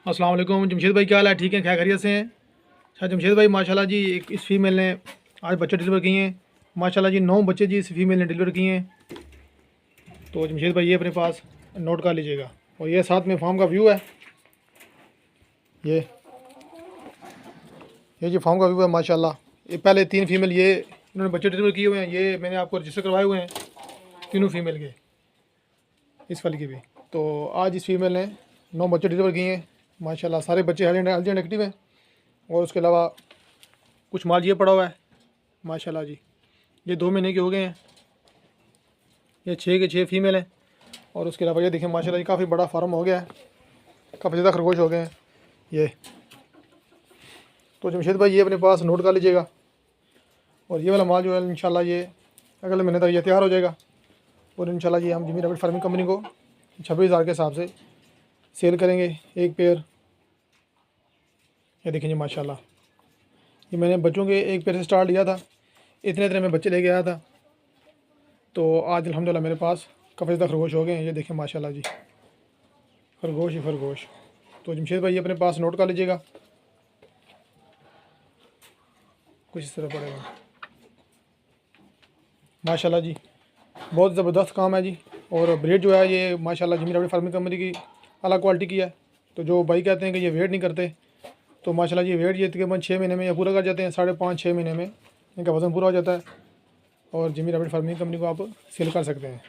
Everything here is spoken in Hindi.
अस्सलाम वालेकुम जमशेद भाई, क्या हाल है? ठीक है, क्या खैरियत से हैं? अच्छा जमशेद भाई, माशाल्लाह जी, एक इस फीमेल ने आज बच्चे डिलीवर किए हैं। माशाल्लाह जी 9 बच्चे जी इस फीमेल ने डिलीवर किए हैं। तो जमशेद भाई ये अपने पास नोट कर लीजिएगा। और ये साथ में फार्म का व्यू है। ये ये जी फार्म का व्यू है माशाल्लाह। ये पहले 3 फीमेल ये इन्होंने बच्चे डिलीवर किए हुए हैं। ये मैंने आपको रजिस्टर करवाए हुए हैं तीनों फीमेल के, इस वाली के भी। तो आज इस फीमेल ने 9 बच्चे डिलीवर किए हैं माशाल्लाह। सारे बच्चे हेल्दी एंड एक्टिव हैं। और उसके अलावा कुछ माल ये पड़ा हुआ है माशाल्लाह जी। ये 2 महीने के हो गए हैं। ये 6 के 6 फीमेल हैं। और उसके अलावा ये देखें माशाल्लाह जी, काफ़ी बड़ा फार्म हो गया है, काफ़ी ज़्यादा खरगोश हो गए हैं ये। तो जमशेद भाई ये अपने पास नोट कर लीजिएगा। और ये वाला माल जो है इंशाल्लाह ये अगले महीने तक ये तैयार हो जाएगा। और इंशाल्लाह ये हम जिमी रैबिट फार्मिंग कंपनी को 26,000 के हिसाब से सेल करेंगे एक पेयर। ये देखें जी माशाल्लाह, ये मैंने बच्चों के एक पेयर से स्टार्ट लिया था, इतने इतने में बच्चे लेके आया था। तो आज अल्हम्दुलिल्लाह मेरे पास काफ़ी ज़्यादा खरगोश हो गए हैं। ये देखें माशाल्लाह जी, खरगोश ही खरगोश। तो जमशेद भाई ये अपने पास नोट कर लीजिएगा। कुछ इस तरह पड़ेगा माशाल्लाह जी, बहुत ज़बरदस्त काम है जी। और ब्रीड जो है ये माशाल्लाह जिमी रैबिट फार्मिंग कंपनी की अलग क्वालिटी की है। तो जो भाई कहते हैं कि ये वेट नहीं करते, तो माशाल्लाह ये वेट ये तकरीबन 6 महीने में ये पूरा कर जाते हैं। 5.5-6 महीने में इनका वज़न पूरा हो जाता है। और जिमी रैबिट फार्मिंग कंपनी को आप सेल कर सकते हैं।